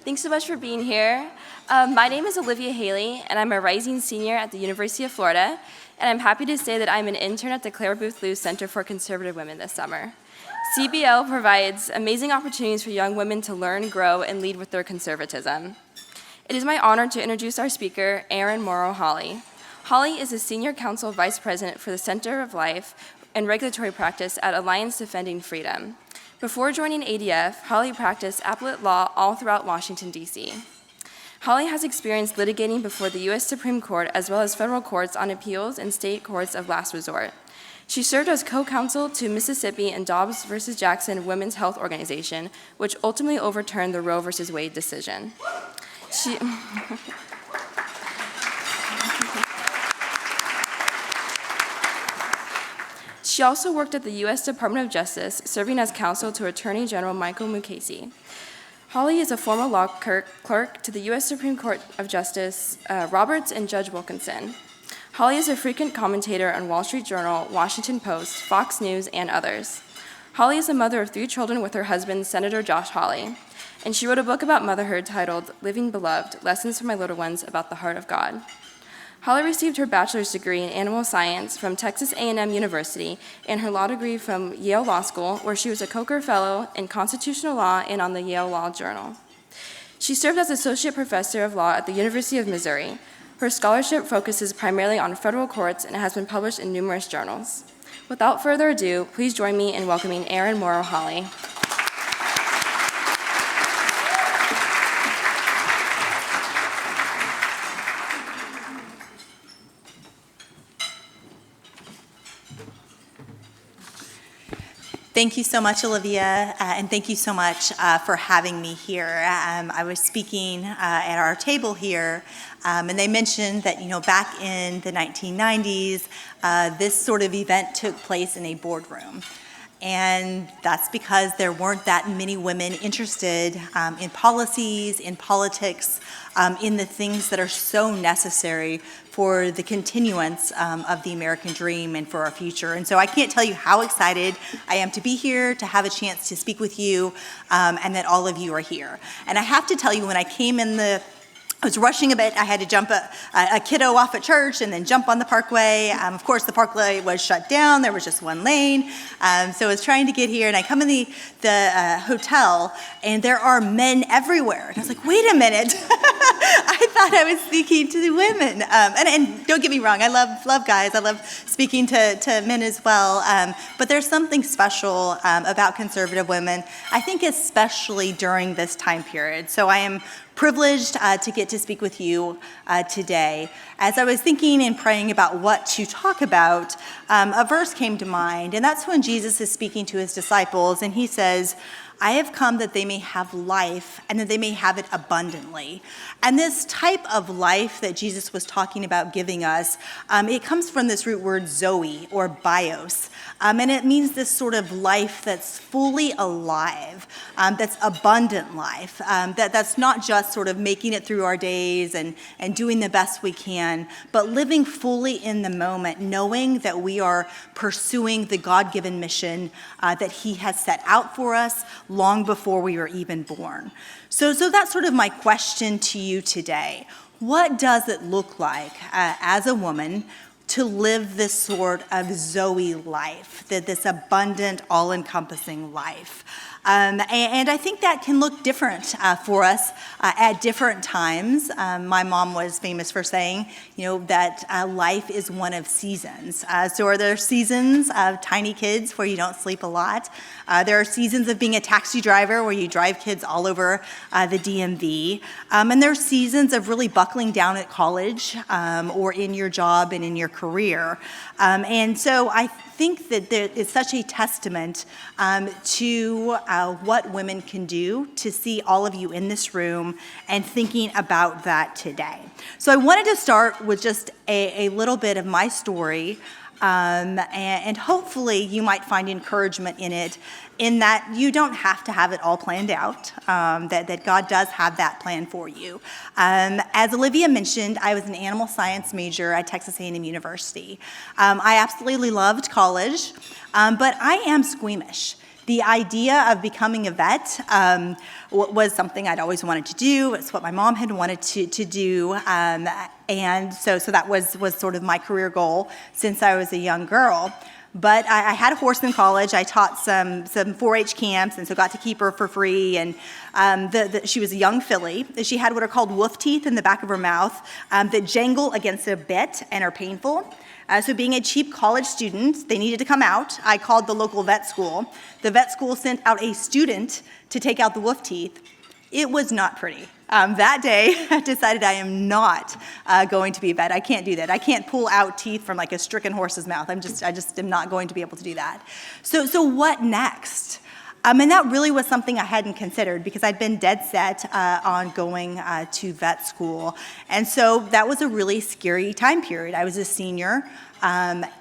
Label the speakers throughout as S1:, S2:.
S1: Thanks so much for being here. My name is Olivia Haley, and I'm a rising senior at the University of Florida, and I'm happy to say that I'm an intern at the Claire Booth Lewis Center for Conservative Women this summer. CBL provides amazing opportunities for young women to learn, grow, and lead with their conservatism. It is my honor to introduce our speaker, Erin Hawley. Hawley is a senior counsel vice president for the Center of Life and Regulatory Practice at Alliance Defending Freedom. Before joining ADF, Hawley practiced appellate law all throughout Washington, D.C. Hawley has experience litigating before the U.S. Supreme Court as well as federal courts on appeals and state courts of last resort. She served as co-counsel to Mississippi and Dobbs v. Jackson Women's Health Organization, which ultimately overturned the Roe v. Wade decision. She also worked at the U.S. Department of Justice, serving as counsel to Attorney General Michael Mukasey. Hawley is a former law clerk to the U.S. Supreme Court of Justice Roberts and Judge Wilkinson. Hawley is a frequent commentator on Wall Street Journal, Washington Post, Fox News, and others. Hawley is a mother of 3 children with her husband, Senator Josh Hawley, and she wrote a book about motherhood titled Living Beloved, Lessons for My Little Ones About the Heart of God. Hawley received her bachelor's degree in animal science from Texas A&M University and her law degree from Yale Law School, where she was a Coker Fellow in Constitutional Law and on the Yale Law Journal. She served as associate professor of law at the University of Missouri. Her scholarship focuses primarily on federal courts and has been published in numerous journals. Without further ado, please join me in welcoming Erin Hawley.
S2: Thank you so much, Olivia, and thank you so much for having me here. I was speaking at our table here, and they mentioned that, back in the 1990s, this sort of event took place in a boardroom. And that's because there weren't that many women interested in policies, in politics, in the things that are so necessary for the continuance of the American dream and for our future. And so I can't tell you how excited I am to be here, to have a chance to speak with you, and that all of you are here. And I have to tell you, when I came in I was rushing a bit. I had to jump a kiddo off at church and then jump on the parkway. Of course, the parkway was shut down. There was just one lane. So I was trying to get here, and I come in the hotel, and there are men everywhere. And I was like, wait a minute. I thought I was speaking to the women. And don't get me wrong, I love guys. I love speaking to men as well. But there's something special about conservative women, I think especially during this time period. So I am privileged to get to speak with you today. As I was thinking and praying about what to talk about, a verse came to mind, and that's when Jesus is speaking to his disciples, and he says, I have come that they may have life and that they may have it abundantly. And this type of life that Jesus was talking about giving us, it comes from this root word zoe or bios. And it means this sort of life that's fully alive, that's abundant life, that's not just sort of making it through our days and doing the best we can, but living fully in the moment, knowing that we are pursuing the God-given mission that he has set out for us long before we were even born. So that's sort of my question to you today. What does it look like as a woman to live this sort of Zoe life, this abundant, all-encompassing life? And I think that can look different for us at different times. My mom was famous for saying, that life is one of seasons. So are there seasons of tiny kids where you don't sleep a lot? There are seasons of being a taxi driver where you drive kids all over the DMV. And there are seasons of really buckling down at college or in your job and in your career. And so I think that it's such a testament to what women can do, to see all of you in this room and thinking about that today. So I wanted to start with just a little bit of my story, and hopefully you might find encouragement in it, in that you don't have to have it all planned out, that God does have that plan for you. As Olivia mentioned, I was an animal science major at Texas A&M University. I absolutely loved college, but I am squeamish. The idea of becoming a vet was something I'd always wanted to do. It's what my mom had wanted to do. And so that was sort of my career goal since I was a young girl. But I had a horse in college. I taught some 4-H camps, and so got to keep her for free. And she was a young filly. She had what are called wolf teeth in the back of her mouth that jangle against a bit and are painful. So being a cheap college student, they needed to come out. I called the local vet school. The vet school sent out a student to take out the wolf teeth. It was not pretty. That day, I decided I am not going to be a vet. I can't do that. I can't pull out teeth from like a stricken horse's mouth. I just am not going to be able to do that. So what next? And that really was something I hadn't considered because I'd been dead set on going to vet school. And so that was a really scary time period. I was a senior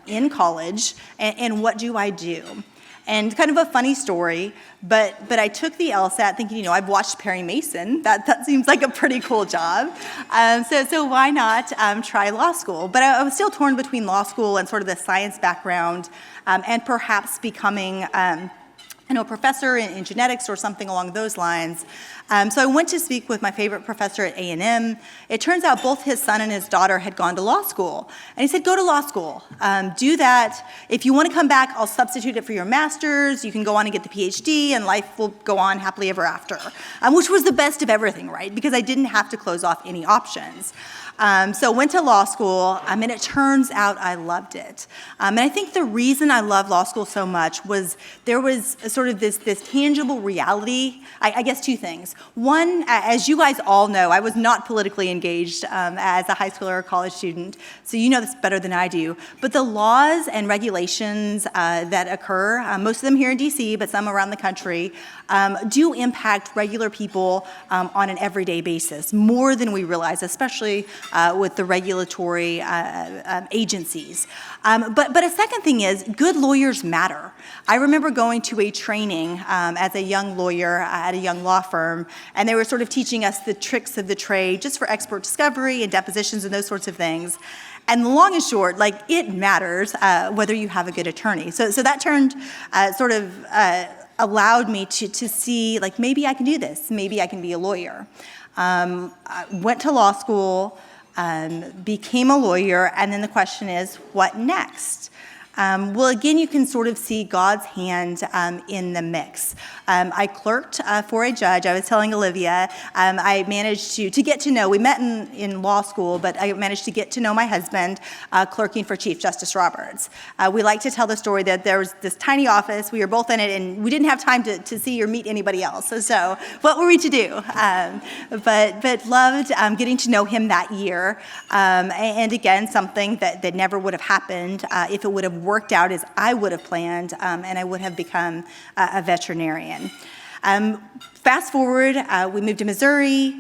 S2: in college, and what do I do? And kind of a funny story, but I took the LSAT thinking, I've watched Perry Mason. That seems like a pretty cool job. So why not try law school? But I was still torn between law school and sort of the science background and perhaps becoming a professor in genetics or something along those lines. So I went to speak with my favorite professor at A&M. It turns out both his son and his daughter had gone to law school. And he said, go to law school. Do that. If you want to come back, I'll substitute it for your master's. You can go on and get the PhD, and life will go on happily ever after, which was the best of everything, right? Because I didn't have to close off any options. So went to law school, and it turns out I loved it. And I think the reason I loved law school so much was there was sort of this tangible reality. I guess two things. One, as you guys all know, I was not politically engaged as a high school or a college student, so you know this better than I do. But the laws and regulations that occur, most of them here in DC, but some around the country, do impact regular people on an everyday basis, more than we realize, especially with the regulatory agencies. But a second thing is, good lawyers matter. I remember going to a training as a young lawyer at a young law firm, and they were sort of teaching us the tricks of the trade just for expert discovery and depositions and those sorts of things. And the long and short, it matters whether you have a good attorney. So that turned allowed me to see, maybe I can do this. Maybe I can be a lawyer. I went to law school, became a lawyer, and then the question is, what next? Well, again, you can sort of see God's hand in the mix. I clerked for a judge. I was telling Olivia, I managed to get to know, we met in law school, but I managed to get to know my husband clerking for Chief Justice Roberts. We like to tell the story that there was this tiny office, we were both in it, and we didn't have time to see or meet anybody else. So what were we to do? But loved getting to know him that year. And again, something that never would have happened if it would have worked out as I would have planned, and I would have become a veterinarian. Fast forward, we moved to Missouri,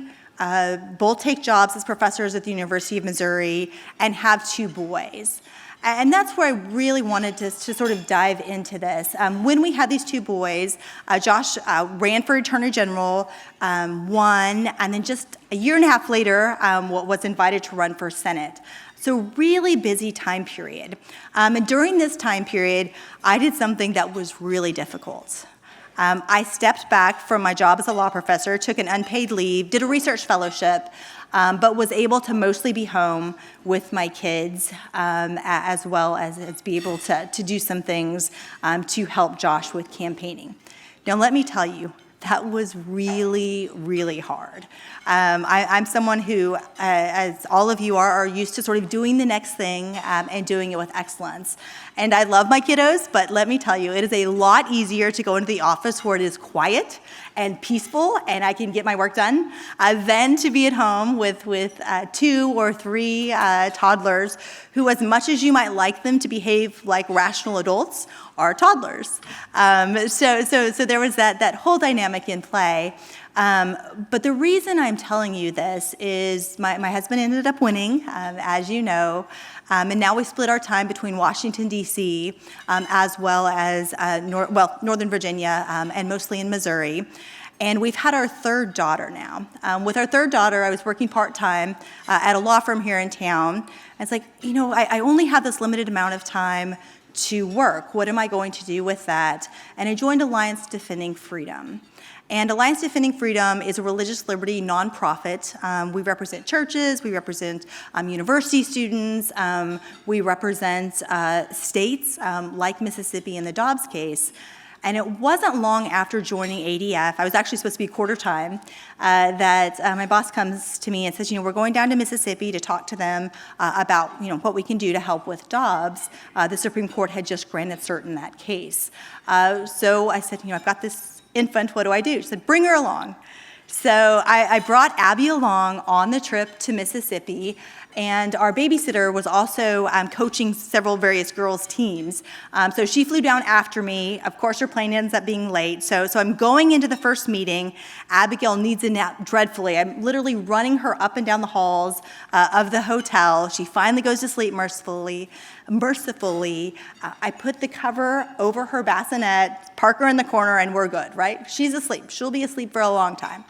S2: both take jobs as professors at the University of Missouri, and have 2 boys. And that's where I really wanted to sort of dive into this. When we had these 2 boys, Josh ran for Attorney General, won, and then just a year and a half later was invited to run for Senate. So really busy time period. And during this time period, I did something that was really difficult. I stepped back from my job as a law professor, took an unpaid leave, did a research fellowship, but was able to mostly be home with my kids, as well as be able to do some things to help Josh with campaigning. Now, let me tell you, that was really, really hard. I'm someone who, as all of you are used to sort of doing the next thing and doing it with excellence. And I love my kiddos, but let me tell you, it is a lot easier to go into the office where it is quiet and peaceful and I can get my work done than to be at home with 2 or 3 toddlers who, as much as you might like them to behave like rational adults, are toddlers. So there was that whole dynamic in play. But the reason I'm telling you this is my husband ended up winning, as you know, and now we split our time between Washington, D.C., as well as Northern Virginia, and mostly in Missouri. And we've had our 3rd daughter now. With our 3rd daughter, I was working part-time at a law firm here in town. And it's like, I only have this limited amount of time. to work. What am I going to do with that? And I joined Alliance Defending Freedom. And Alliance Defending Freedom is a religious liberty nonprofit. We represent churches, we represent university students, we represent states like Mississippi in the Dobbs case. And it wasn't long after joining ADF, I was actually supposed to be quarter time, that my boss comes to me and says, we're going down to Mississippi to talk to them about, what we can do to help with Dobbs. The Supreme Court had just granted cert in that case. So I said, I've got this infant, what do I do? She said, bring her along. So I brought Abby along on the trip to Mississippi, and our babysitter was also coaching several various girls' teams. So she flew down after me. Of course, her plane ends up being late. So I'm going into the first meeting. Abigail needs a nap dreadfully. I'm literally running her up and down the halls of the hotel. She finally goes to sleep mercifully. I put the cover over her bassinet, park her in the corner, and we're good, right? She's asleep. She'll be asleep for a long time.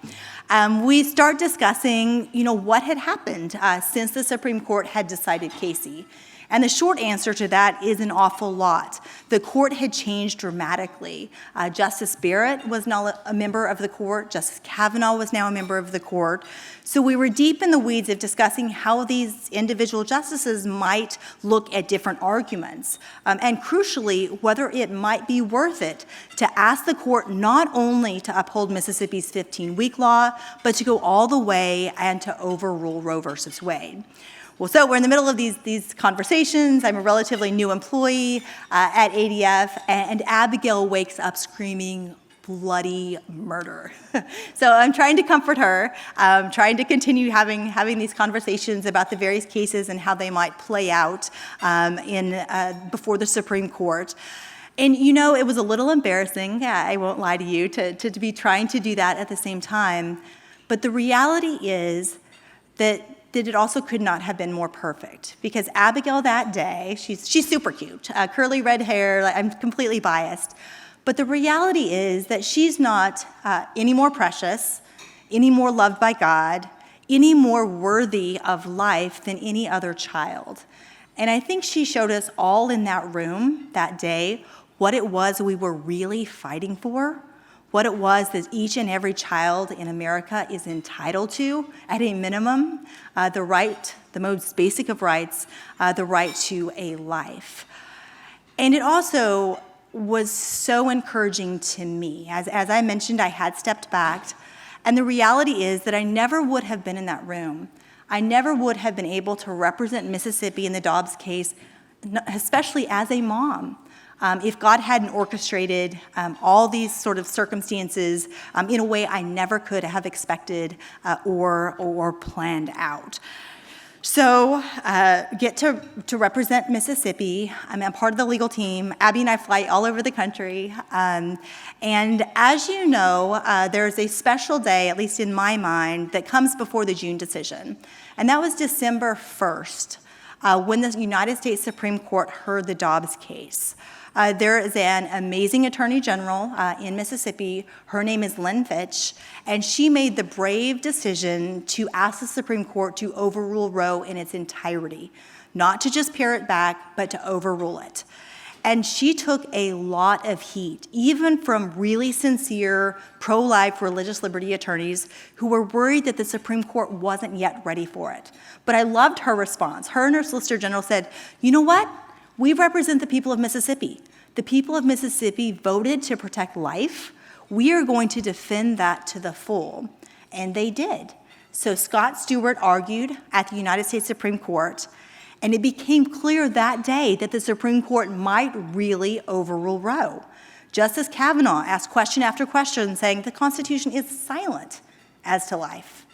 S2: We start discussing, what had happened since the Supreme Court had decided Casey. And the short answer to that is an awful lot. The court had changed dramatically. Justice Barrett was now a member of the court. Justice Kavanaugh was now a member of the court. So we were deep in the weeds of discussing how these individual justices might look at different arguments. And crucially, whether it might be worth it to ask the court not only to uphold Mississippi's 15-week law, but to go all the way and to overrule Roe versus Wade. Well, so we're in the middle of these conversations. I'm a relatively new employee at ADF, and Abigail wakes up screaming, bloody murder. So I'm trying to comfort her, trying to continue having these conversations about the various cases and how they might play out before the Supreme Court. And it was a little embarrassing, I won't lie to you, to be trying to do that at the same time. But the reality is that it also could not have been more perfect, because Abigail that day, she's super cute, curly red hair, I'm completely biased, but the reality is that she's not any more precious, any more loved by God, any more worthy of life than any other child. And I think she showed us all in that room that day what it was we were really fighting for, what it was that each and every child in America is entitled to, at a minimum, the most basic of rights, the right to a life. And it also was so encouraging to me. As I mentioned, I had stepped back, and the reality is that I never would have been in that room. I never would have been able to represent Mississippi in the Dobbs case, especially as a mom. If God hadn't orchestrated all these sort of circumstances in a way I never could have expected or planned out. So get to represent Mississippi. I'm a part of the legal team. Abby and I fly all over the country. And as you know, there's a special day, at least in my mind, that comes before the June decision. And that was December 1st, when the United States Supreme Court heard the Dobbs case. There is an amazing attorney general in Mississippi. Her name is Lynn Fitch, and she made the brave decision to ask the Supreme Court to overrule Roe in its entirety, not to just pare it back, but to overrule it. And she took a lot of heat, even from really sincere pro-life religious liberty attorneys who were worried that the Supreme Court wasn't yet ready for it. But I loved her response. Her and her Solicitor General said, you know what? We represent the people of Mississippi. The people of Mississippi voted to protect life. We are going to defend that to the full. And they did. So Scott Stewart argued at the United States Supreme Court, and it became clear that day that the Supreme Court might really overrule Roe. Justice Kavanaugh asked question after question, saying the Constitution is silent as to life.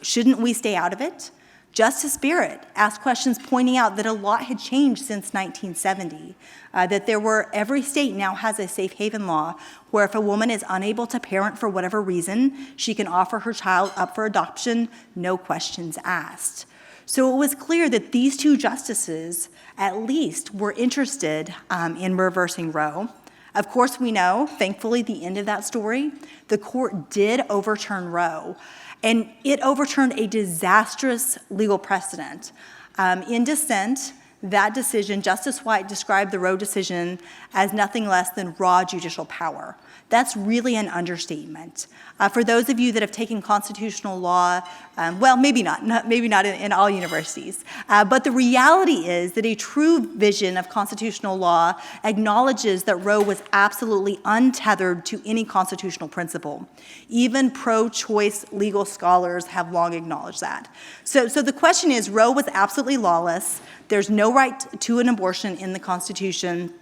S2: Shouldn't we stay out of it? Justice Barrett asked questions pointing out that a lot had changed since 1970, that every state now has a safe haven law where if a woman is unable to parent for whatever reason, she can offer her child up for adoption, no questions asked. So it was clear that these two justices, at least, were interested in reversing Roe. Of course, we know, thankfully, the end of that story, the court did overturn Roe. And it overturned a disastrous legal precedent. In dissent, that decision, Justice White described the Roe decision as nothing less than raw judicial power. That's really an understatement. For those of you that have taken constitutional law, well, maybe not in all universities, but the reality is that a true vision of constitutional law acknowledges that Roe was absolutely untethered to any constitutional principle. Even pro-choice legal scholars have long acknowledged that. So the question is, Roe was absolutely lawless. There's no right to an abortion in the Constitution.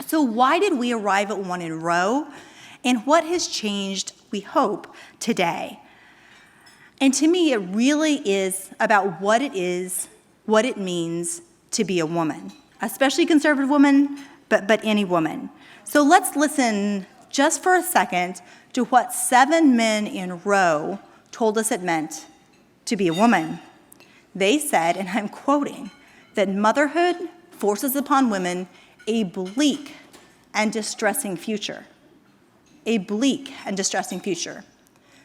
S2: So why did we arrive at one in Roe? And what has changed, we hope, today? And to me, it really is about what it is, what it means to be a woman, especially a conservative woman, but any woman. So let's listen just for a second to what 7 men in Roe told us it meant to be a woman. They said, and I'm quoting, that motherhood forces upon women a bleak and distressing future. A bleak and distressing future.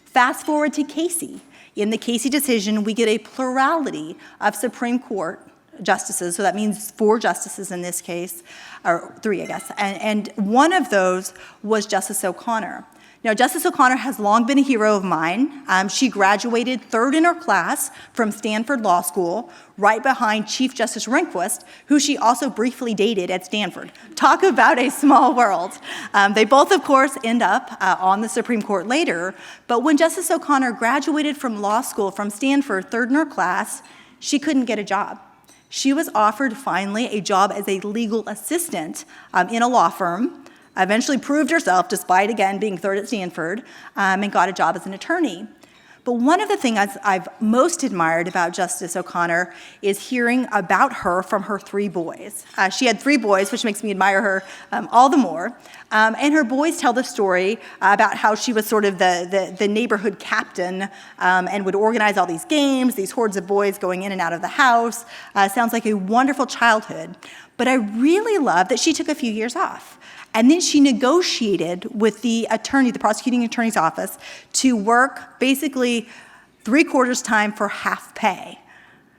S2: Fast forward to Casey. In the Casey decision, we get a plurality of Supreme Court justices, so that means 4 justices in this case, or 3, I guess, and one of those was Justice O'Connor. Now, Justice O'Connor has long been a hero of mine. She graduated 3rd in her class from Stanford Law School, right behind Chief Justice Rehnquist, who she also briefly dated at Stanford. Talk about a small world. They both, of course, end up on the Supreme Court later, but when Justice O'Connor graduated from law school from Stanford, 3rd in her class, she couldn't get a job. She was offered finally a job as a legal assistant in a law firm, eventually proved herself, despite, again, being 3rd at Stanford, and got a job as an attorney. But one of the things I've most admired about Justice O'Connor is hearing about her from her 3 boys. She had 3 boys, which makes me admire her all the more. And her boys tell the story about how she was sort of the neighborhood captain and would organize all these games, these hordes of boys going in and out of the house. Sounds like a wonderful childhood. But I really love that she took a few years off. And then she negotiated with the prosecuting attorney's office, to work basically 3/4 time for half pay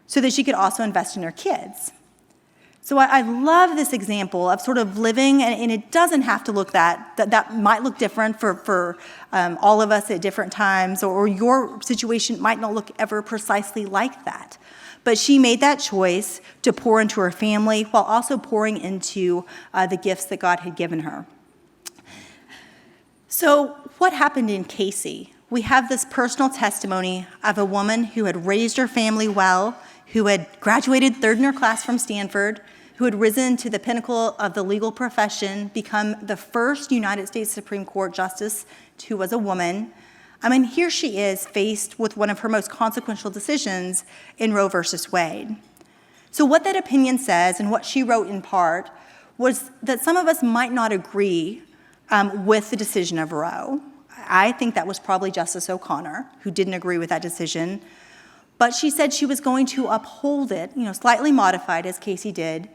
S2: so that she could also invest in her kids. So I love this example of sort of living, and it doesn't have to look that might look different for all of us at different times, or your situation might not look ever precisely like that. But she made that choice to pour into her family while also pouring into the gifts that God had given her. So what happened in Casey? We have this personal testimony of a woman who had raised her family well, who had graduated 3rd in her class from Stanford, who had risen to the pinnacle of the legal profession, become the first United States Supreme Court justice who was a woman. I mean, here she is faced with one of her most consequential decisions in Roe versus Wade. So what that opinion says, and what she wrote in part, was that some of us might not agree with the decision of Roe. I think that was probably Justice O'Connor, who didn't agree with that decision. But she said she was going to uphold it, slightly modified as Casey did,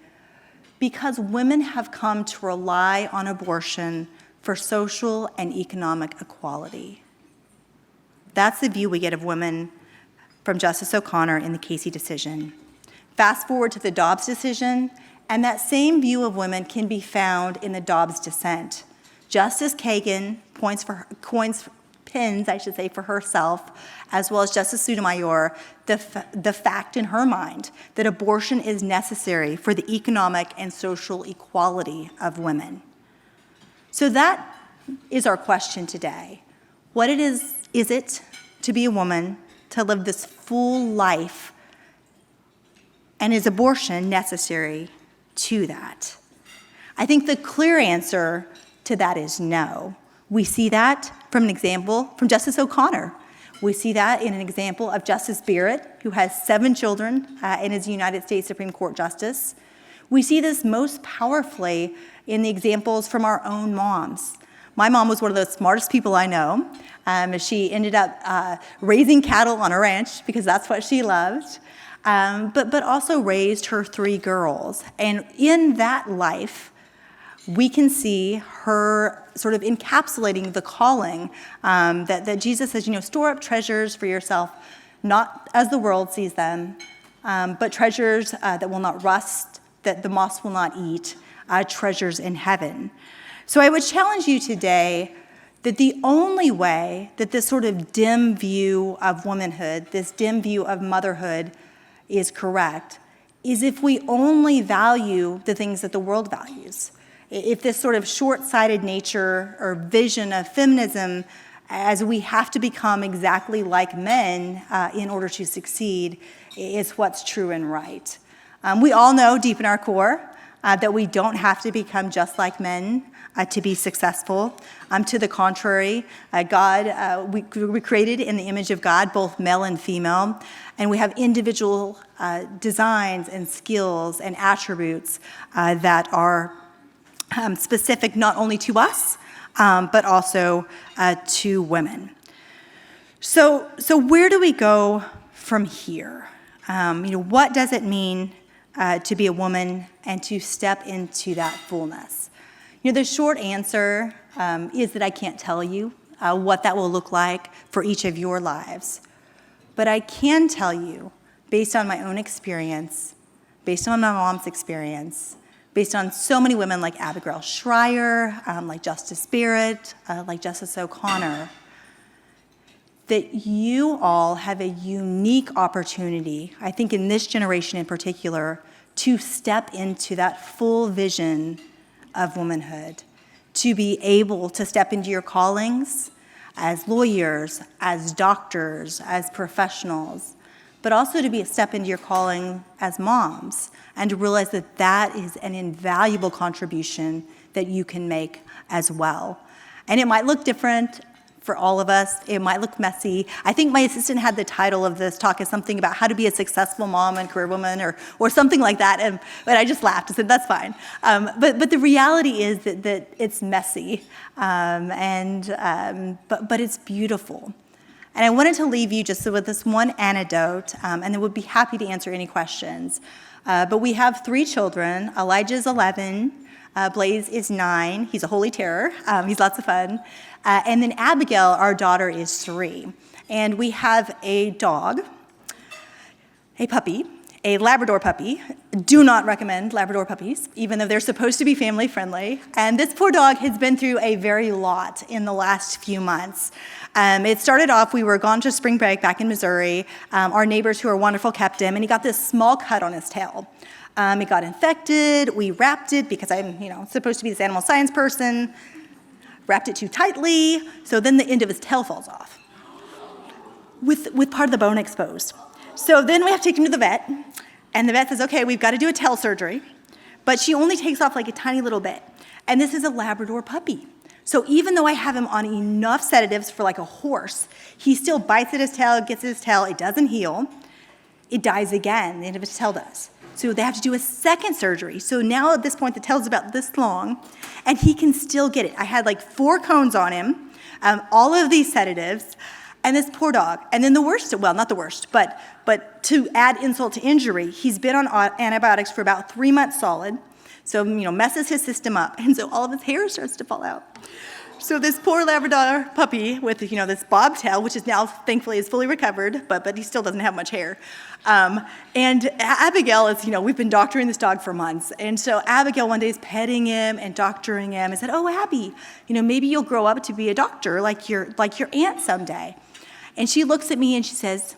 S2: because women have come to rely on abortion for social and economic equality. That's the view we get of women from Justice O'Connor in the Casey decision. Fast forward to the Dobbs decision, and that same view of women can be found in the Dobbs dissent. Justice Kagan pins for herself, as well as Justice Sotomayor, the fact in her mind that abortion is necessary for the economic and social equality of women. So that is our question today. What is it to be a woman, to live this full life, and is abortion necessary to that? I think the clear answer to that is no. We see that from an example from Justice O'Connor. We see that in an example of Justice Barrett, who has 7 children and is a United States Supreme Court justice. We see this most powerfully in the examples from our own moms. My mom was one of the smartest people I know. She ended up raising cattle on a ranch because that's what she loved, but also raised her 3 girls. And in that life, we can see her sort of encapsulating the calling that Jesus says, store up treasures for yourself, not as the world sees them, but treasures that will not rust, that the moth will not eat, treasures in heaven. So I would challenge you today that the only way that this sort of dim view of womanhood, this dim view of motherhood is correct, is if we only value the things that the world values. If this sort of short-sighted nature or vision of feminism as we have to become exactly like men in order to succeed is what's true and right. We all know deep in our core that we don't have to become just like men to be successful. To the contrary, we created in the image of God, both male and female, and we have individual designs and skills and attributes that are specific not only to us, but also to women. So where do we go from here? What does it mean to be a woman and to step into that fullness? The short answer is that I can't tell you what that will look like for each of your lives. But I can tell you, based on my own experience, based on my mom's experience, based on so many women like Abigail Schreier, like Justice Barrett, like Justice O'Connor, that you all have a unique opportunity, I think in this generation in particular, to step into that full vision of womanhood, to be able to step into your callings as lawyers, as doctors, as professionals, but also to step into your calling as moms and to realize that that is an invaluable contribution that you can make as well. And it might look different for all of us. It might look messy. I think my assistant had the title of this talk as something about how to be a successful mom and career woman or something like that. But I just laughed. I said, that's fine. But the reality is that it's messy, but it's beautiful. And I wanted to leave you just with this one anecdote, and then we'd be happy to answer any questions. But we have 3 children. Elijah's 11. Blaze is 9. He's a holy terror. He's lots of fun. And then Abigail, our daughter, is 3. And we have a dog, a puppy, a Labrador puppy. Do not recommend Labrador puppies, even though they're supposed to be family friendly. And this poor dog has been through a very lot in the last few months. It started off, we were gone to spring break back in Missouri. Our neighbors who are wonderful kept him, and he got this small cut on his tail. It got infected. We wrapped it because I'm, supposed to be this animal science person. Wrapped it too tightly, so then the end of his tail falls off with part of the bone exposed. So then we have to take him to the vet, and the vet says, okay, we've got to do a tail surgery, but she only takes off like a tiny little bit. And this is a Labrador puppy. So even though I have him on enough sedatives for like a horse, he still bites at his tail, gets his tail, it doesn't heal. It dies again, the end of his tail does. So they have to do a second surgery. So now at this point, the tail's about this long, and he can still get it. I had like 4 cones on him, all of these sedatives, and this poor dog. And then the worst, well, not the worst, but to add insult to injury, he's been on antibiotics for about 3 months solid. So, messes his system up, and so all of his hair starts to fall out. So this poor Labrador puppy with, this bobtail, which is now, thankfully, is fully recovered, but he still doesn't have much hair. And Abigail is, we've been doctoring this dog for months. And so Abigail one day is petting him and doctoring him and said, oh, Abby, maybe you'll grow up to be a doctor like your aunt someday. And she looks at me and she says,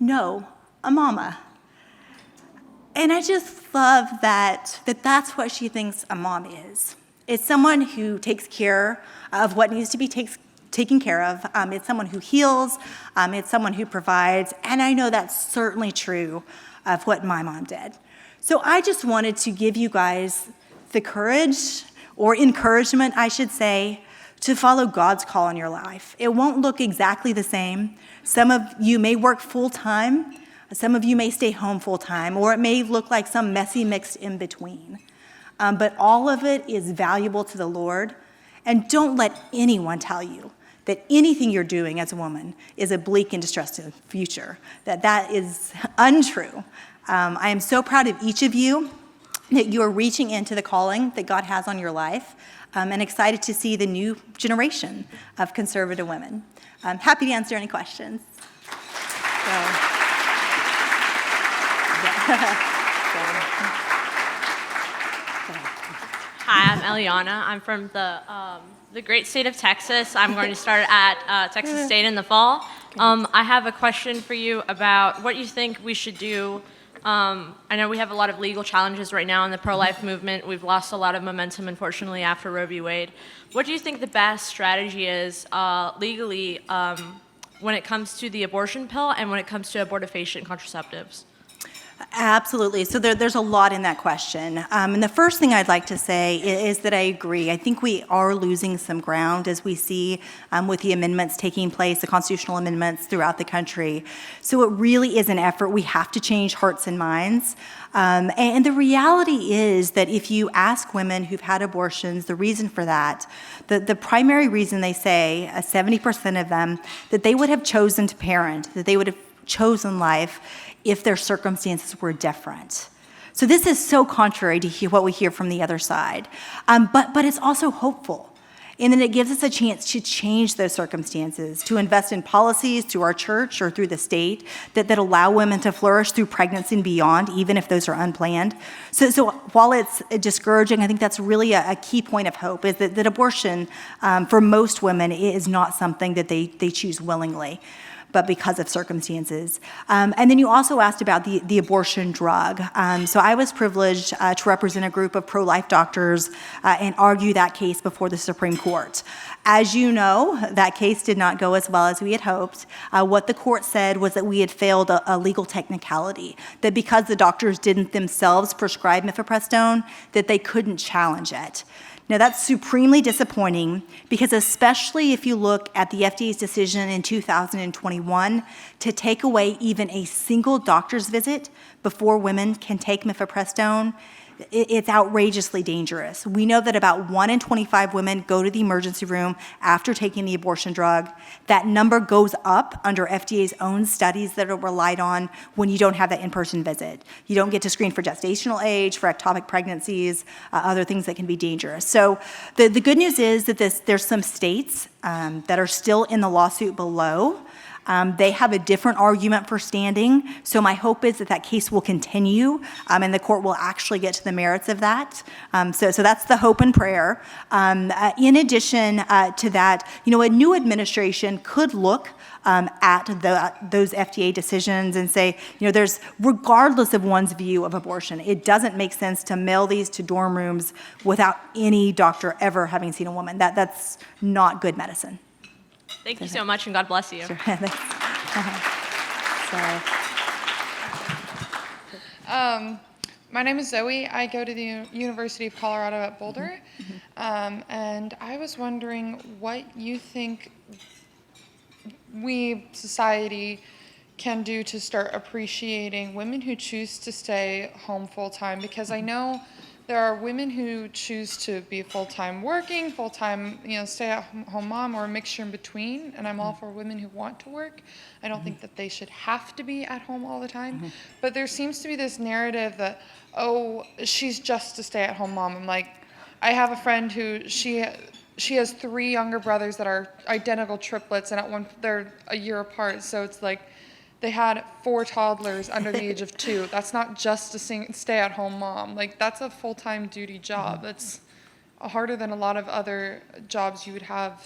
S2: no, a mama. And I just love that's what she thinks a mom is. It's someone who takes care of what needs to be taken care of. It's someone who heals. It's someone who provides. And I know that's certainly true of what my mom did. So I just wanted to give you guys the courage, or encouragement, I should say, to follow God's call on your life. It won't look exactly the same. Some of you may work full-time. Some of you may stay home full-time, or it may look like some messy mix in between. But all of it is valuable to the Lord. And don't let anyone tell you that anything you're doing as a woman is a bleak and distressing future, that is untrue. I am so proud of each of you that you are reaching into the calling that God has on your life, and excited to see the new generation of conservative women. I'm happy to answer any questions.
S3: Hi, I'm Eliana. I'm from the great state of Texas. I'm going to start at Texas State in the fall. I have a question for you about what you think we should do. I know we have a lot of legal challenges right now in the pro-life movement. We've lost a lot of momentum, unfortunately, after Roe v. Wade. What do you think the best strategy is legally when it comes to the abortion pill and when it comes to abortifacient contraceptives?
S2: Absolutely. So there's a lot in that question. And the first thing I'd like to say is that I agree. I think we are losing some ground as we see with the amendments taking place, the constitutional amendments throughout the country. So it really is an effort. We have to change hearts and minds. And the reality is that if you ask women who've had abortions, the reason for that, the primary reason they say, 70% of them, that they would have chosen to parent, that they would have chosen life if their circumstances were different. So this is so contrary to what we hear from the other side. But it's also hopeful. And then it gives us a chance to change those circumstances, to invest in policies through our church or through the state that allow women to flourish through pregnancy and beyond, even if those are unplanned. So while it's discouraging, I think that's really a key point of hope, is that abortion for most women is not something that they choose willingly, but because of circumstances. And then you also asked about the abortion drug. So I was privileged to represent a group of pro-life doctors and argue that case before the Supreme Court. As you know, that case did not go as well as we had hoped. What the court said was that we had failed a legal technicality, that because the doctors didn't themselves prescribe mifepristone, that they couldn't challenge it. Now, that's supremely disappointing because especially if you look at the FDA's decision in 2021 to take away even a single doctor's visit before women can take mifepristone, it's outrageously dangerous. We know that about 1 in 25 women go to the emergency room after taking the abortion drug. That number goes up under FDA's own studies that are relied on when you don't have that in-person visit. You don't get to screen for gestational age, for ectopic pregnancies, other things that can be dangerous. So the good news is that there's some states that are still in the lawsuit below. They have a different argument for standing, so my hope is that case will continue and the court will actually get to the merits of that. So that's the hope and prayer. In addition to that, a new administration could look at those FDA decisions and say, there's, regardless of one's view of abortion, it doesn't make sense to mail these to dorm rooms without any doctor ever having seen a woman. That's not good medicine.
S3: Thank you so much, and God bless you.
S2: Sure. Thanks.
S4: My name is Zoe. I go to the University of Colorado at Boulder. And I was wondering what you think we, society, can do to start appreciating women who choose to stay home full-time, because I know there are women who choose to be full-time working, full-time, stay-at-home mom, or a mixture in between, and I'm all for women who want to work. I don't think that they should have to be at home all the time, but there seems to be this narrative that, she's just a stay-at-home mom. I'm like, I have a friend who, she has 3 younger brothers that are identical triplets, and they're a year apart, so it's like, they had 4 toddlers under the age of 2. That's not just a stay-at-home mom. Like, that's a full-time duty job. That's harder than a lot of other jobs you would have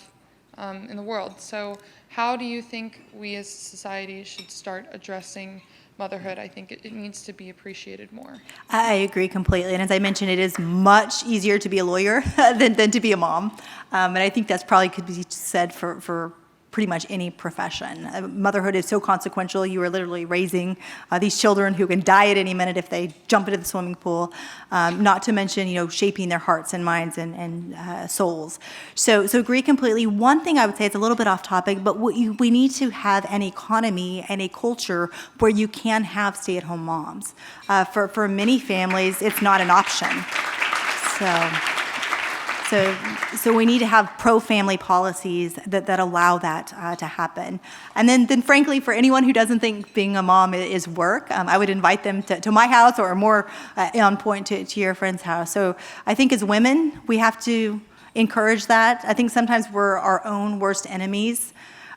S4: in the world. So how do you think we as society should start addressing motherhood? I think it needs to be appreciated more.
S2: I agree completely. And as I mentioned, it is much easier to be a lawyer than to be a mom. And I think that's probably could be said for pretty much any profession. Motherhood is so consequential. You are literally raising these children who can die at any minute if they jump into the swimming pool, not to mention, shaping their hearts and minds and souls. So agree completely. One thing I would say, it's a little bit off topic, but we need to have an economy and a culture where you can have stay-at-home moms. For many families, it's not an option. So we need to have pro-family policies that allow that to happen. And then frankly, for anyone who doesn't think being a mom is work, I would invite them to my house, or more on point to your friend's house. So I think as women, we have to encourage that. I think sometimes we're our own worst enemies.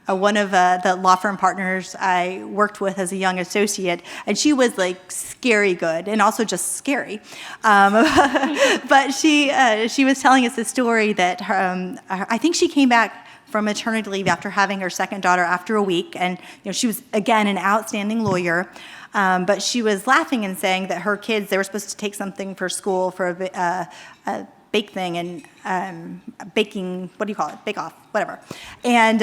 S2: one of the law firm partners I worked with as a young associate, and she was like scary good and also just scary. But she was telling us a story that I think she came back from maternity leave after having her second daughter after a week, and she was again an outstanding lawyer. But she was laughing and saying that her kids, they were supposed to take something for school for a bake thing and baking, what do you call it? Bake off, whatever. And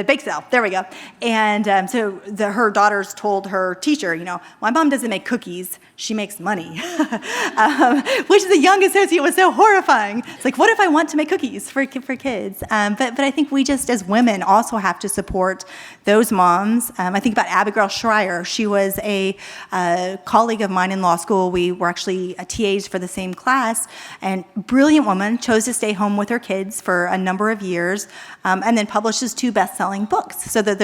S2: bake sale, there we go. And so her daughters told her teacher, my mom doesn't make cookies, she makes money. Which the young associate was so horrifying. It's like, what if I want to make cookies for kids? But I think we just as women also have to support those moms. I think about Abigail Schreier. She was a colleague of mine in law school. We were actually TAs for the same class, and brilliant woman, chose to stay home with her kids for a number of years, and then publishes 2 best-selling books. So that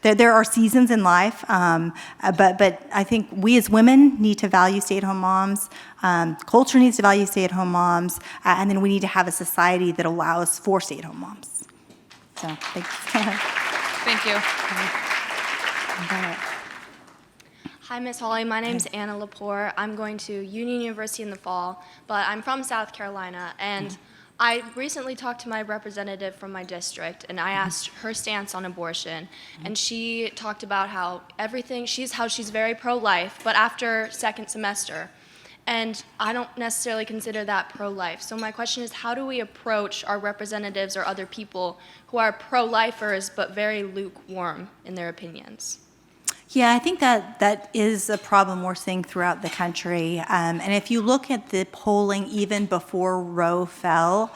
S2: there are seasons in life, but I think we as women need to value stay-at-home moms. Culture needs to value stay-at-home moms, and then we need to have a society that allows for stay-at-home moms. So thanks.
S4: Thank you.
S5: Hi, Ms. Hawley. My name's Anna Lepore. I'm going to Union University in the fall, but I'm from South Carolina, and I recently talked to my representative from my district, and I asked her stance on abortion, and she talked about how she's very pro-life, but after second semester. And I don't necessarily consider that pro-life. So my question is, how do we approach our representatives or other people who are pro-lifers but very lukewarm in their opinions?
S2: Yeah, I think that is a problem we're seeing throughout the country. And if you look at the polling even before Roe fell,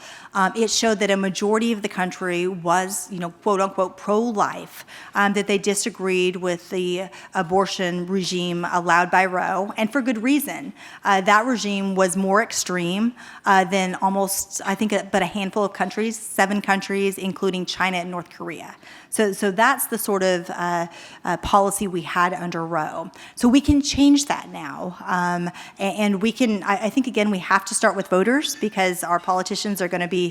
S2: it showed that a majority of the country was, quote unquote, pro-life, that they disagreed with the abortion regime allowed by Roe, and for good reason. That regime was more extreme than almost, I think, but a handful of countries, 7 countries, including China and North Korea. So that's the sort of policy we had under Roe. So we can change that now. And we can, I think, again, we have to start with voters, because our politicians are going to be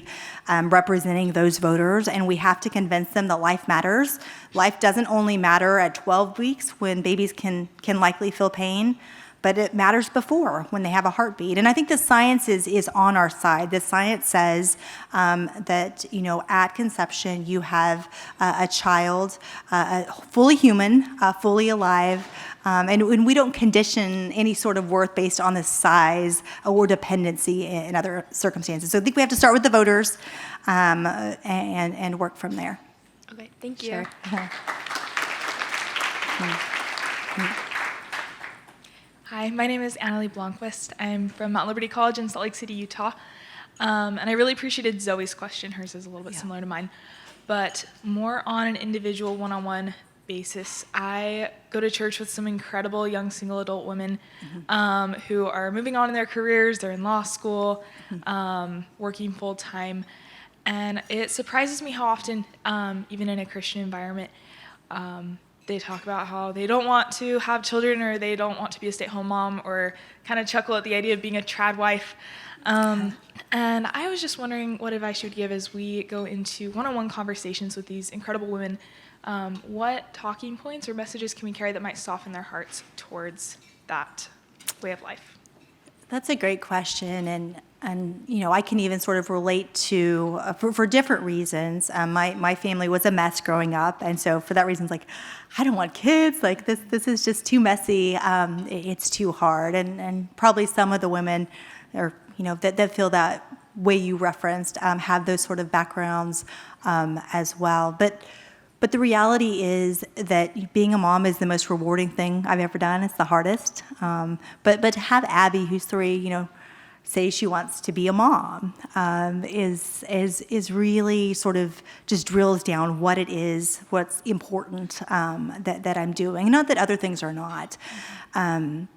S2: representing those voters, and we have to convince them that life matters. Life doesn't only matter at 12 weeks when babies can likely feel pain, but it matters before, when they have a heartbeat. And I think the science is on our side. The science says that, at conception, you have a child, fully human, fully alive, and we don't condition any sort of worth based on the size or dependency in other circumstances. So I think we have to start with the voters and work from there.
S5: Okay, thank you.
S2: Sure.
S6: Hi, my name is Annalie Blomquist. I'm from Mount Liberty College in Salt Lake City, Utah. And I really appreciated Zoe's question. Hers is a little bit similar to mine, but more on an individual one-on-one basis. I go to church with some incredible young single adult women who are moving on in their careers. They're in law school, working full-time. And it surprises me how often, even in a Christian environment, they talk about how they don't want to have children, or they don't want to be a stay-at-home mom, or kind of chuckle at the idea of being a trad wife. And I was just wondering what advice you would give as we go into one-on-one conversations with these incredible women. What talking points or messages can we carry that might soften their hearts towards that way of life?
S2: That's a great question, and I can even sort of relate to for different reasons. My family was a mess growing up, and so for that reason, it's like, I don't want kids. Like this is just too messy. It's too hard, and probably some of the women, or that feel that way you referenced, have those sort of backgrounds as well. But the reality is that being a mom is the most rewarding thing I've ever done. It's the hardest. But to have Abby, who's 3, say she wants to be a mom, is really sort of just drills down what it is, what's important that I'm doing. Not that other things are not. And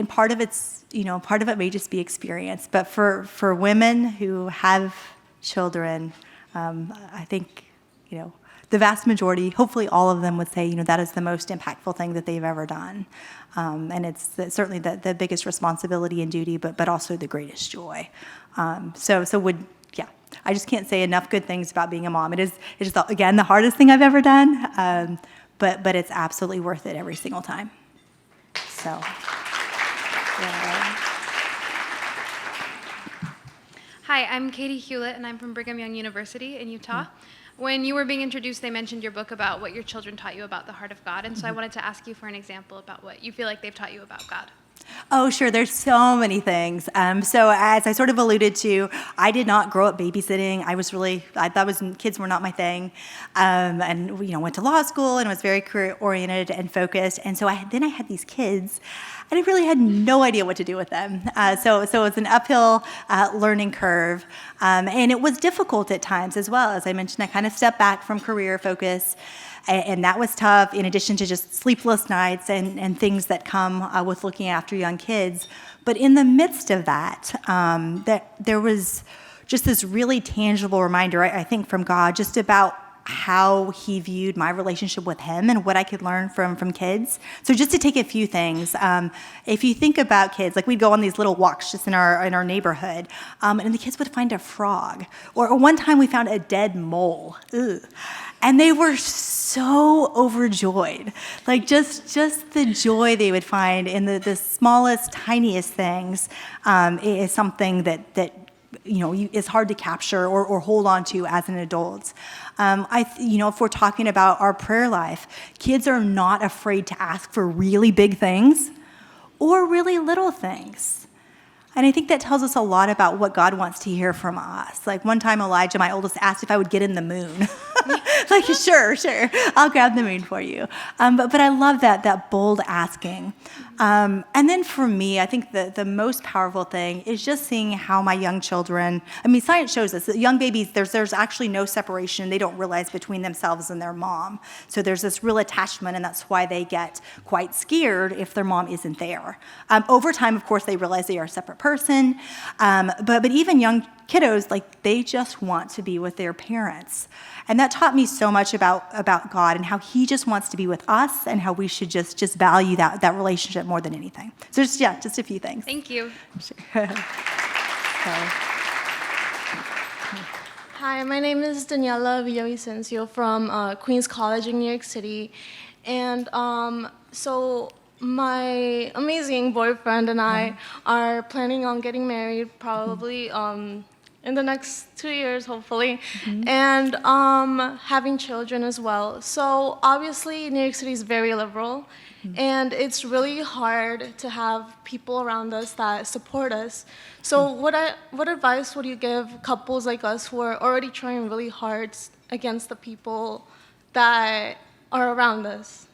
S2: part of it may just be experience. But for women who have children, I think, the vast majority, hopefully all of them, would say, that is the most impactful thing that they've ever done. And it's certainly the biggest responsibility and duty, but also the greatest joy. I just can't say enough good things about being a mom. It's just, again, the hardest thing I've ever done, but it's absolutely worth it every single time. So, yeah.
S7: Hi, I'm Katie Hewlett, and I'm from Brigham Young University in Utah. When you were being introduced, they mentioned your book about what your children taught you about the heart of God, and so I wanted to ask you for an example about what you feel like they've taught you about God.
S2: Oh, sure. There's so many things. So as I sort of alluded to, I did not grow up babysitting. I thought kids were not my thing. And, went to law school and was very career-oriented and focused. And so then I had these kids, and I really had no idea what to do with them. So it was an uphill learning curve. And it was difficult at times as well. As I mentioned, I kind of stepped back from career focus. And that was tough, in addition to just sleepless nights and things that come with looking after young kids. But in the midst of that, there was just this really tangible reminder, I think, from God, just about how he viewed my relationship with him and what I could learn from kids. So just to take a few things, if you think about kids, like we'd go on these little walks just in our neighborhood, and the kids would find a frog. Or one time we found a dead mole. Ugh. And they were so overjoyed. Like just the joy they would find in the smallest, tiniest things is something that is hard to capture or hold on to as an adult. If we're talking about our prayer life, kids are not afraid to ask for really big things or really little things. And I think that tells us a lot about what God wants to hear from us. Like one time Elijah, my oldest, asked if I would get in the moon. Like, sure, I'll grab the moon for you. But I love that bold asking. And then for me, I think the most powerful thing is just seeing how my young children, science shows us that young babies, there's actually no separation they don't realize between themselves and their mom. So there's this real attachment, and that's why they get quite scared if their mom isn't there. Over time, of course, they realize they are a separate person. But even young kiddos, like, they just want to be with their parents. And that taught me so much about God and how he just wants to be with us and how we should just value that relationship more than anything. So just a few things.
S7: Thank you.
S2: Sure.
S8: Hi, my name is Daniela Villavicencio from Queens College in New York City. And so my amazing boyfriend and I are planning on getting married probably in the next 2 years, hopefully, and having children as well. So obviously, New York City is very liberal, and it's really hard to have people around us that support us. So what advice would you give couples like us who are already trying really hard against the people that are around us?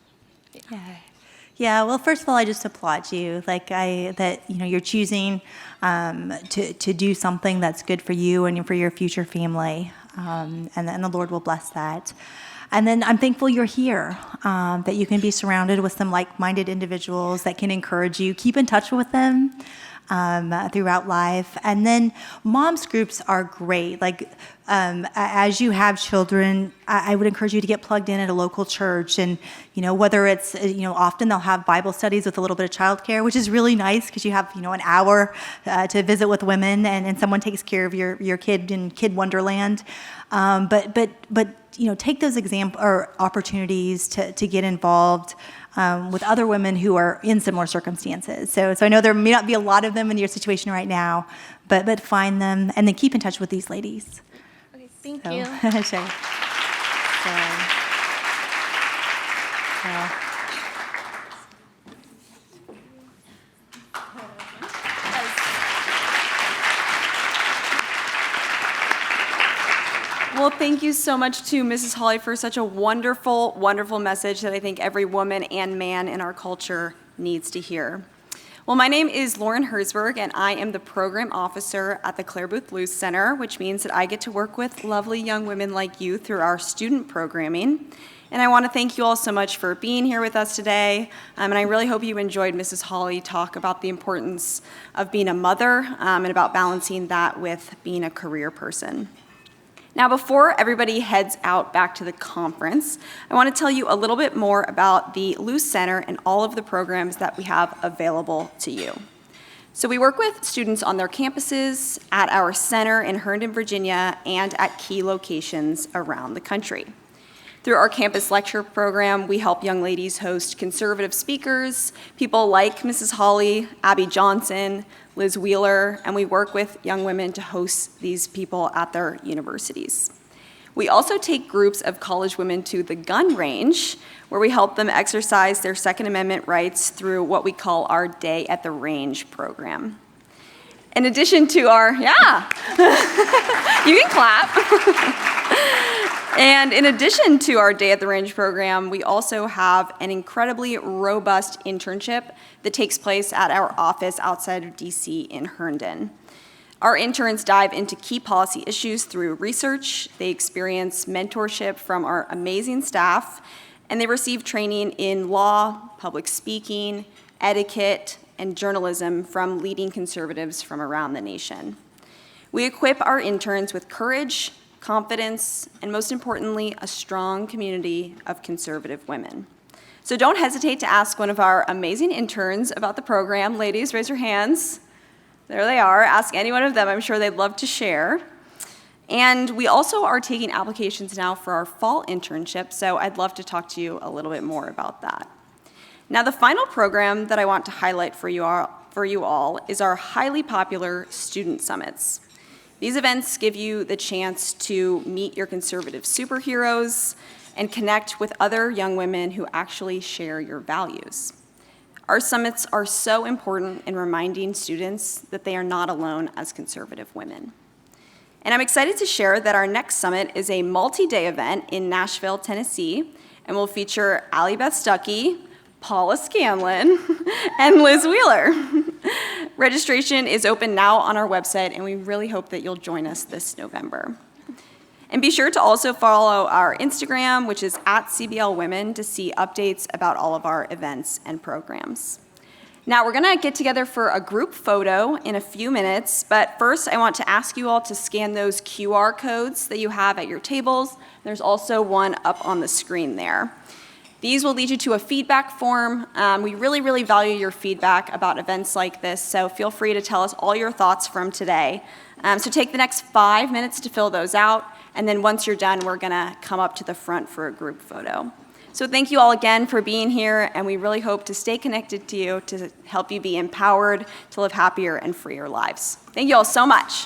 S2: Yeah. Well, first of all, I just applaud you. You're choosing to do something that's good for you and for your future family, and the Lord will bless that. And then I'm thankful you're here, that you can be surrounded with some like-minded individuals that can encourage you. Keep in touch with them throughout life. And then moms groups are great. As you have children, I would encourage you to get plugged in at a local church. And, whether it's, often they'll have Bible studies with a little bit of childcare, which is really nice because you have, an hour to visit with women and someone takes care of your kid in Kid Wonderland. But take those opportunities to get involved with other women who are in similar circumstances. So I know there may not be a lot of them in your situation right now, but find them and then keep in touch with these ladies.
S8: Okay, thank you.
S2: Sure.
S9: Well, thank you so much to Mrs. Hawley for such a wonderful, wonderful message that I think every woman and man in our culture needs to hear. Well, my name is Lauren Herzberg, and I am the program officer at the Claire Booth Luce Center, which means that I get to work with lovely young women like you through our student programming. And I want to thank you all so much for being here with us today. And I really hope you enjoyed Mrs. Hawley talk about the importance of being a mother and about balancing that with being a career person. Now, before everybody heads out back to the conference, I want to tell you a little bit more about the Luce Center and all of the programs that we have available to you. So we work with students on their campuses, at our center in Herndon, Virginia, and at key locations around the country. Through our campus lecture program, we help young ladies host conservative speakers, people like Mrs. Hawley, Abby Johnson, Liz Wheeler, and we work with young women to host these people at their universities. We also take groups of college women to the gun range, where we help them exercise their Second Amendment rights through what we call our Day at the Range program. In addition to our, yeah, you can clap. And in addition to our Day at the Range program, we also have an incredibly robust internship that takes place at our office outside of DC in Herndon. Our interns dive into key policy issues through research, they experience mentorship from our amazing staff, and they receive training in law, public speaking, etiquette, and journalism from leading conservatives from around the nation. We equip our interns with courage, confidence, and most importantly, a strong community of conservative women. So don't hesitate to ask one of our amazing interns about the program. Ladies, raise your hands. There they are. Ask any one of them. I'm sure they'd love to share. And we also are taking applications now for our fall internship, so I'd love to talk to you a little bit more about that. Now, the final program that I want to highlight for you all is our highly popular student summits. These events give you the chance to meet your conservative superheroes and connect with other young women who actually share your values. Our summits are so important in reminding students that they are not alone as conservative women. And I'm excited to share that our next summit is a multi-day event in Nashville, Tennessee, and will feature Allie Beth Stuckey, Paula Scanlon, and Liz Wheeler. Registration is open now on our website, and we really hope that you'll join us this November. And be sure to also follow our Instagram, which is @CBLWomen, to see updates about all of our events and programs. Now, we're gonna get together for a group photo in a few minutes, but first I want to ask you all to scan those QR codes that you have at your tables. There's also one up on the screen there. These will lead you to a feedback form. We really value your feedback about events like this, so feel free to tell us all your thoughts from today. So take the next 5 minutes to fill those out, and then once you're done, we're gonna come up to the front for a group photo. So thank you all again for being here, and we really hope to stay connected to you to help you be empowered to live happier and freer lives. Thank you all so much.